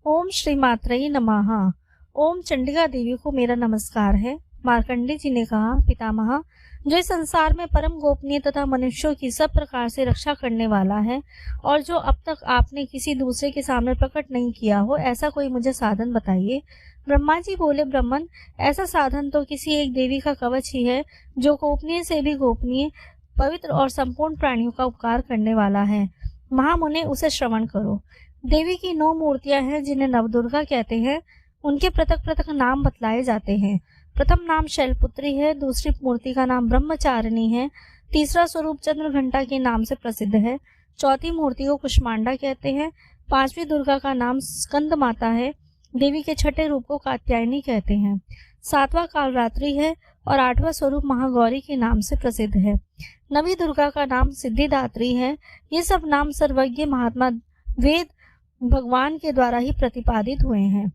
ओम श्री मात्रे नमः। ओम चंडिका देवी को मेरा नमस्कार है। मार्कंडे जी ने कहा, पितामह, जो इस संसार में परम गोपनीय तथा मनुष्यों की सब प्रकार से रक्षा करने वाला है और जो अब तक आपने किसी दूसरे के सामने प्रकट नहीं किया हो, ऐसा कोई मुझे साधन बताइए। ब्रह्मा जी बोले, ब्राह्मण, ऐसा साधन तो किसी एक देवी का कवच ही है जो गोपनीय से भी गोपनीय, पवित्र और संपूर्ण प्राणियों का उपकार करने वाला है। महामुने, उसे श्रवण करो। देवी की 9 मूर्तियां हैं जिन्हें नवदुर्गा कहते हैं। उनके पृथक पृथक नाम बतलाए जाते हैं। प्रथम नाम शैलपुत्री है, दूसरी मूर्ति का नाम ब्रह्मचारिणी है, तीसरा स्वरूप चंद्रघंटा के नाम से प्रसिद्ध है, चौथी मूर्ति को कुष्मांडा कहते हैं, पांचवी दुर्गा का नाम स्कंद माता है, देवी के छठे रूप को कात्यायनी कहते हैं, सातवां कालरात्रि है और आठवां स्वरूप महागौरी के नाम से प्रसिद्ध है। नवी दुर्गा का नाम सिद्धिदात्री है। ये सब नाम सर्वज्ञ महात्मा वेद भगवान के द्वारा ही प्रतिपादित हुए हैं।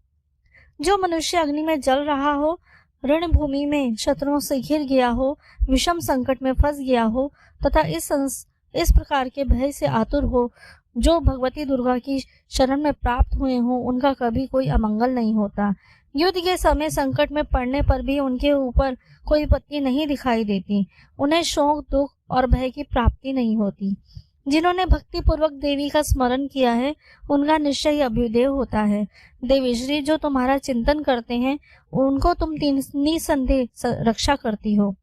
जो मनुष्य अग्नि में जल रहा हो, रणभूमि में शत्रुओं से घिर गया हो, विषम संकट में फंस गया हो तथा इस प्रकार के भय से आतुर हो, जो भगवती दुर्गा की शरण में प्राप्त हुए हो, उनका कभी कोई अमंगल नहीं होता। युद्ध के समय संकट में पड़ने पर भी उनके ऊपर कोई विपत्ति नहीं दिखाई देती। उन्हें शोक, दुख और भय की प्राप्ति नहीं होती। जिन्होंने भक्ति पूर्वक देवी का स्मरण किया है, उनका निश्चय ही अभ्युदय होता है। देवीश्री, जो तुम्हारा चिंतन करते हैं, उनको तुम निसंदेह रक्षा करती हो।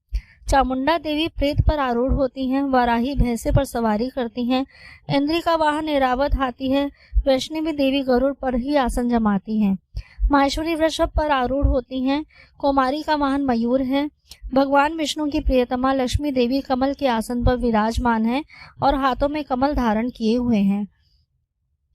चामुंडा देवी प्रेत पर आरूढ़ होती हैं, वाराही भैंसे पर सवारी करती हैं, इंद्री का वाहन ऐरावत हाथी है, वैष्णवी देवी गरुड़ पर ही आसन जमाती हैं, माहेश्वरी वृषभ पर आरूढ़ होती हैं, कुमारी का वाहन मयूर है, भगवान विष्णु की प्रियतमा लक्ष्मी देवी कमल के आसन पर विराजमान है और हाथों में कमल धारण किए हुए हैं।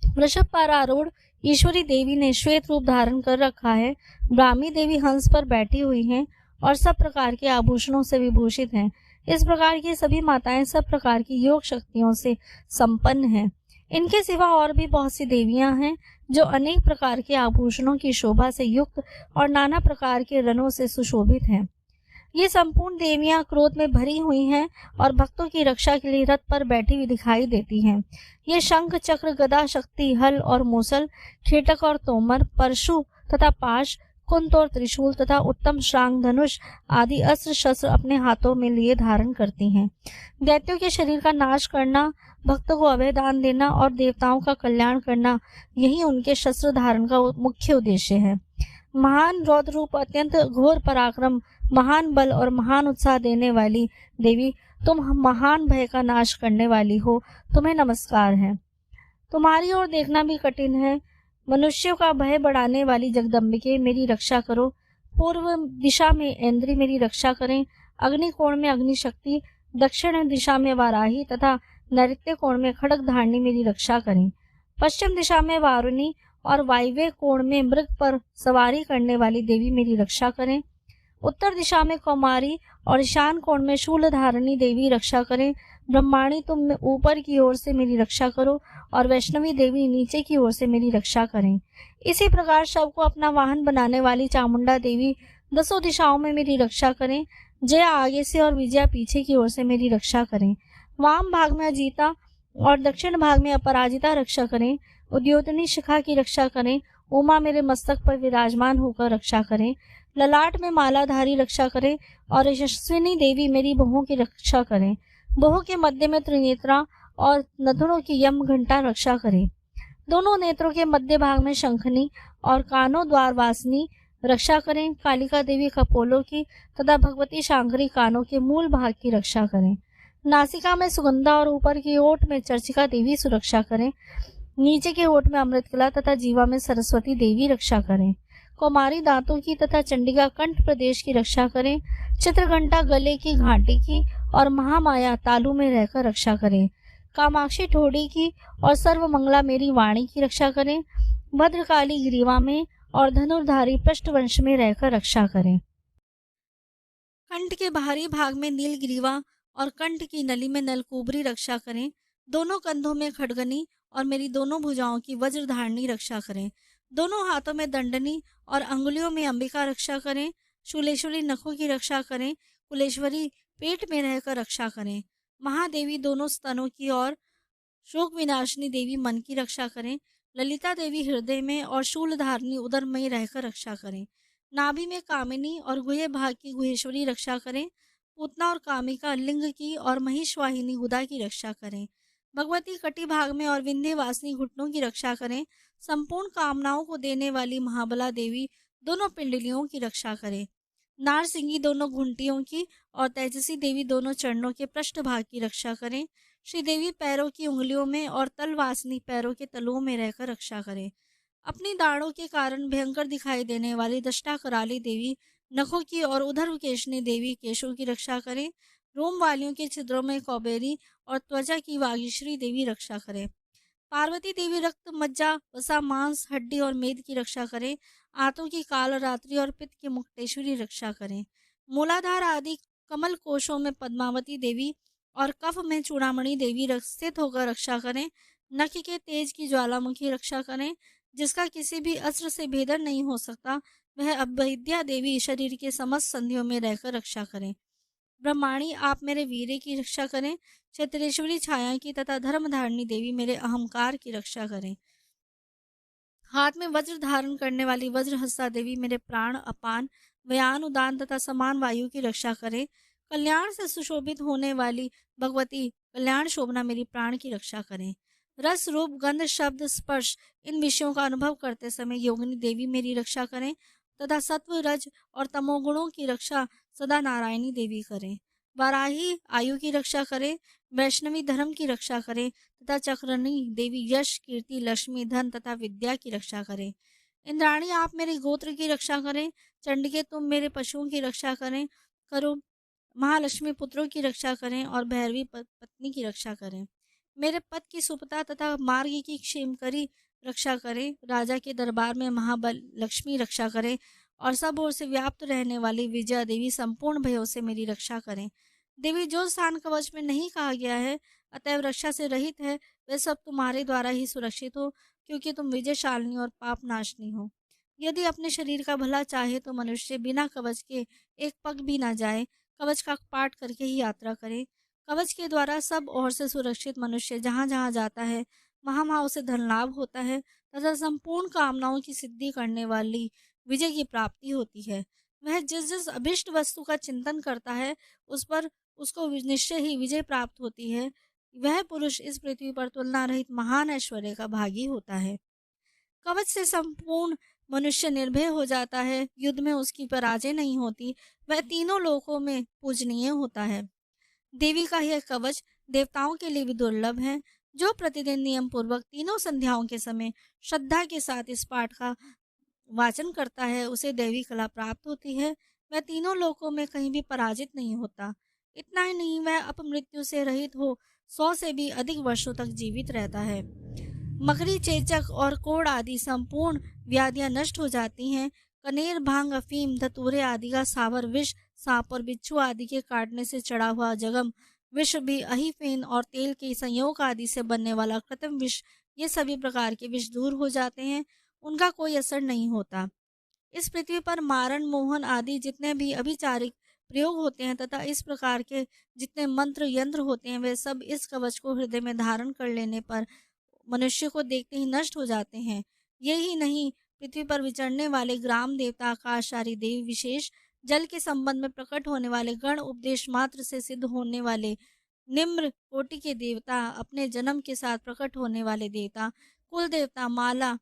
वृषभ पर आरूढ़ ईश्वरी देवी ने श्वेत रूप धारण कर रखा है। ब्राह्मी देवी हंस पर बैठी हुई हैं और सब प्रकार के आभूषणों से विभूषित हैं। इस प्रकार की सभी माताएं सब प्रकार की योग शक्तियों से संपन्न हैं। इनके सिवा और भी बहुत सी देवियां हैं जो अनेक प्रकार के आभूषणों की शोभा से युक्त और नाना प्रकार के रनों से सुशोभित हैं। ये संपूर्ण देवियां क्रोध में भरी हुई हैं और भक्तों की रक्षा के लिए रथ पर बैठी हुई दिखाई देती हैं। ये शंख, चक्र, गदा, शक्ति, हल और मूसल, खेटक और तोमर, परशु तथा पाश, कुंत और त्रिशूल तथा उत्तम श्रांग, धनुष आदि अस्त्र शस्त्र अपने हाथों में लिए धारण करती हैं। दैत्यों के शरीर का नाश करना, भक्तों को अभय दान देना और देवताओं का कल्याण करना, यही उनके शस्त्र धारण का मुख्य उद्देश्य है। महान रौद्र रूप, अत्यंत घोर पराक्रम, महान बल और महान उत्साह देने वाली देवी, तुम महान भय का नाश करने वाली हो, तुम्हें नमस्कार है। तुम्हारी ओर देखना भी कठिन है। मनुष्यों का भय बढ़ाने वाली जगदम्बिके, मेरी रक्षा करो। पूर्व दिशा में इंद्री मेरी रक्षा करें, अग्निकोण में अग्नि शक्ति, दक्षिण दिशा में वाराही तथा नैऋत्य कोण में खड़ग धारणी मेरी रक्षा करें। पश्चिम दिशा में वारुणी और वायव्य कोण में मृग पर सवारी करने वाली देवी मेरी रक्षा करें। उत्तर दिशा में कौमारी और ईशान कोण में शूल धारणी देवी रक्षा करें। ब्रह्माणी, तुम ऊपर की ओर से मेरी रक्षा करो और वैष्णवी देवी नीचे की ओर से मेरी रक्षा करें। इसी प्रकार शव को अपना वाहन बनाने वाली चामुंडा देवी 10 दिशाओं में मेरी रक्षा करें। जया आगे से और विजया पीछे की ओर से मेरी रक्षा करें। वाम भाग में अजीता और दक्षिण भाग में अपराजिता रक्षा करें। उद्योतनी शिखा की रक्षा करें। उमा मेरे मस्तक पर विराजमान होकर रक्षा करें। ललाट में मालाधारी रक्षा करें और यशस्विनी देवी मेरी बहुओं की रक्षा करें। बहु के मध्य में त्रिनेत्रा और नथुनों की यम घंटा रक्षा करें। दोनों नेत्रों के मध्य भाग में शंखनी और कानों द्वारवासिनी रक्षा करें। कालिका देवी कपोलों की तथा भगवती शांकरी कानों के मूल भाग की रक्षा करें। नासिका में सुगंधा और ऊपर की ओठ में चर्चिका देवी सुरक्षा करें। नीचे के ओठ में अमृतकला तथा जीवा में सरस्वती देवी रक्षा करें। कौमारी दांतों की तथा चंडिका कंठ प्रदेश की रक्षा करें। चित्रघंटा गले की घाटी की और महामाया तालू में रहकर रक्षा करें। कामाक्षी ठोड़ी की और सर्वमंगला मेरी वाणी की रक्षा करें। भद्रकाली ग्रीवा में और धनुर्धारी पृष्ठवंश में रहकर रक्षा करें। कंठ के बाहरी भाग में नीलग्रीवा और कंठ की नली में नलकूबरी रक्षा करें। दोनों कंधों में खड़गनी और मेरी दोनों भुजाओं की वज्रधारणी रक्षा करें। दोनों हाथों में दंडनी और अंगुलियों में अंबिका रक्षा करें। शूलेश्वरी नखों की रक्षा करें। कुलेश्वरी पेट में रहकर रक्षा करें। महादेवी दोनों स्तनों की और शोक विनाशिनी देवी मन की रक्षा करें। ललिता देवी हृदय में और शूलधारिणी उदर में रहकर रक्षा करें। नाभि में कामिनी और गुहे भाग की गुहेश्वरी रक्षा करें। पूतना और कामिका लिंग की और महिषवाहिनी गुदा की रक्षा करें। भगवती कटी भाग में और विंध्यवासिनी घुटनों की रक्षा करें। संपूर्ण कामनाओं को देने वाली महाबला देवी दोनों पिंडलियों की रक्षा करें। नारसिंगी दोनों घुंटियों की और तेजसी देवी दोनों चरणों के पृष्ठ भाग की रक्षा करें। श्री देवी पैरों की उंगलियों में और तलवासिनी पैरों के तलुओं में रहकर रक्षा करें। अपनी दाढ़ों के कारण भयंकर दिखाई देने वाली दष्टा कराली देवी नखों की और उधर्वकेशनी देवी केशों की रक्षा करें। रोम वालियों के छिद्रों में कौबेरी और त्वचा की वागीश्वरी देवी रक्षा करें। पार्वती देवी रक्त, मज्जा, वसा, मांस, हड्डी और मेद की रक्षा करें। आंतों की काल रात्रि और पित्त की मुक्तेश्वरी रक्षा करें। मूलाधार आदि कमल कोशों में पद्मावती देवी और कफ में चूड़ामणि देवी स्थित होकर रक्षा करें। नख के तेज की ज्वालामुखी रक्षा करें। जिसका किसी भी अस्त्र से भेदन नहीं हो सकता, वह अभेद्या देवी शरीर के समस्त संधियों में रहकर रक्षा करें। ब्रह्माणी, आप मेरे वीर्य की रक्षा करें। क्षेत्रेश्वरी छाया की तथा धर्मधारिणी देवी मेरे अहंकार की रक्षा करें। हाथ में वज्र धारण करने वाली वज्रहस्ता देवी मेरे प्राण, अपान, व्यान, उदान तथा समान वायु की रक्षा करें। कल्याण से सुशोभित होने वाली भगवती कल्याण शोभना मेरी प्राण की रक्षा करें। रस, रूप, गंध, शब्द, स्पर्श इन विषयों का अनुभव करते समय योगिनी देवी मेरी रक्षा करें तथा सत्व, रज और तमोगुणों की रक्षा सदा नारायणी देवी करें। वाराही आयु की रक्षा करें। वैष्णवी धर्म की रक्षा करें तथा चक्रनी देवी यश, कीर्ति, लक्ष्मी, धन तथा विद्या की रक्षा करें। इंद्राणी, आप मेरे गोत्र की रक्षा करें। चंडिके, तुम मेरे पशुओं की रक्षा करें करो। महालक्ष्मी, पुत्रों की रक्षा करें और भैरवी पत्नी की रक्षा करें। मेरे पद की सुपता तथा मार्ग की क्षेमकरी रक्षा करें। राजा के दरबार में महाबल लक्ष्मी रक्षा करें और सब ओर से व्याप्त रहने वाली विजया देवी संपूर्ण भयों से मेरी रक्षा करें। देवी, जो स्थान कवच में नहीं कहा गया है अतएव रक्षा से रहित है, वे सब तुम्हारे द्वारा ही सुरक्षित हो, क्योंकि तुम विजयशालिनी और पाप नाशनी हो। यदि अपने शरीर का भला चाहे तो मनुष्य बिना कवच के एक पग भी ना जाए, कवच का पाठ करके ही यात्रा करे। कवच के द्वारा सब ओर से सुरक्षित मनुष्य जहाँ जहाँ जाता है वहाँ वहाँ उसे धन लाभ होता है तथा संपूर्ण कामनाओं की सिद्धि करने वाली विजय की प्राप्ति होती है। वह जिस जिस अभिष्ट वस्तु का चिंतन करता है उस पर उसको निश्चय ही विजय प्राप्त होती है। वह पुरुष इस पृथ्वी पर तुलना रहित महान ऐश्वर्य का भागी होता है। कवच से संपूर्ण मनुष्य निर्भय हो जाता है। युद्ध में उसकी पराजय नहीं होती। वह तीनों लोकों में पूजनीय होता है। देवी का यह कवच देवताओं के लिए भी दुर्लभ है। जो प्रतिदिन नियम पूर्वक तीनों संध्याओं के समय श्रद्धा के साथ इस पाठ का वाचन करता है उसे दैवी कला प्राप्त होती है। वह तीनों लोकों में कहीं भी पराजित नहीं होता। इतना ही नहीं, वह अपमृत्यु से रहित हो 100 से भी अधिक वर्षों तक जीवित रहता है। मकड़ी, चेचक और कोढ़ आदि संपूर्ण व्याधियां नष्ट हो जाती हैं। कनेर, भांग, अफीम, धतूरे आदि का सावर विष, सांप और बिच्छू आदि के काटने से चढ़ा हुआ जगम विष भी, अहिफेन और तेल के संयोग आदि से बनने वाला कृत्रिम विष, ये सभी प्रकार के विष दूर हो जाते हैं। उनका कोई असर नहीं होता। इस पृथ्वी पर मारण, मोहन आदि जितने भी अभिचारिक प्रयोग होते हैं तथा इस प्रकार के जितने मंत्र यंत्र होते हैं वे सब इस कवच को हृदय में धारण कर लेने पर मनुष्य को देखते ही नष्ट हो जाते हैं। यही नहीं, पृथ्वी पर विचरने वाले ग्राम देवता, आकाशचारी देव, विशेष जल के संबंध में प्रकट होने वाले गण, उपदेश मात्र से सिद्ध होने वाले निम्र कोटि के देवता, अपने जन्म के साथ प्रकट होने वाले देवता, कुल देवता, माला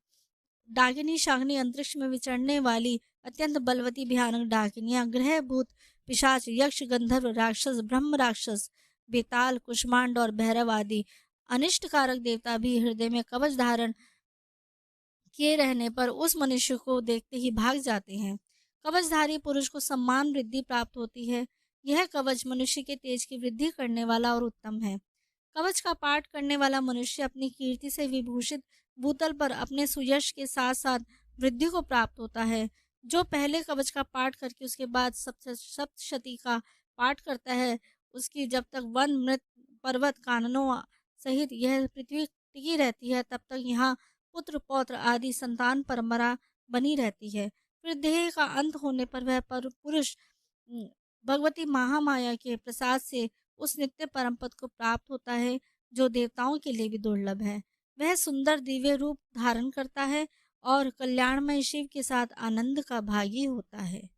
डाकिनी, शाकिनी, अंतरिक्ष में विचरने वाली अत्यंत बलवती भयानक डाकिनियां, ग्रह, भूत, पिशाच, यक्ष, गंधर्व, राक्षस, ब्रह्म राक्षस, बेताल, कुष्मांड और भैरव आदि अनिष्टकारक देवता भी हृदय में कवच धारण किए रहने पर उस मनुष्य को देखते ही भाग जाते हैं। कवचधारी पुरुष को सम्मान वृद्धि प्राप्त होती है। यह कवच मनुष्य के तेज की वृद्धि करने वाला और उत्तम है। कवच का पाठ करने वाला मनुष्य अपनी कीर्ति से विभूषित भूतल पर अपने सुयश के साथ साथ वृद्धि को प्राप्त होता है। जो पहले कवच का पाठ करके उसके बाद सप्तशती का पाठ करता है, उसकी जब तक वन, मृत, पर्वत, काननों सहित यह पृथ्वी टिकी रहती है तब तक यहाँ पुत्र, पौत्र आदि संतान परंपरा बनी रहती है। फिर देह का अंत होने पर वह पुरुष भगवती महामाया के प्रसाद से उस नित्य परम पद को प्राप्त होता है जो देवताओं के लिए भी दुर्लभ है। वह सुंदर दिव्य रूप धारण करता है और कल्याणमय शिव के साथ आनंद का भागी होता है।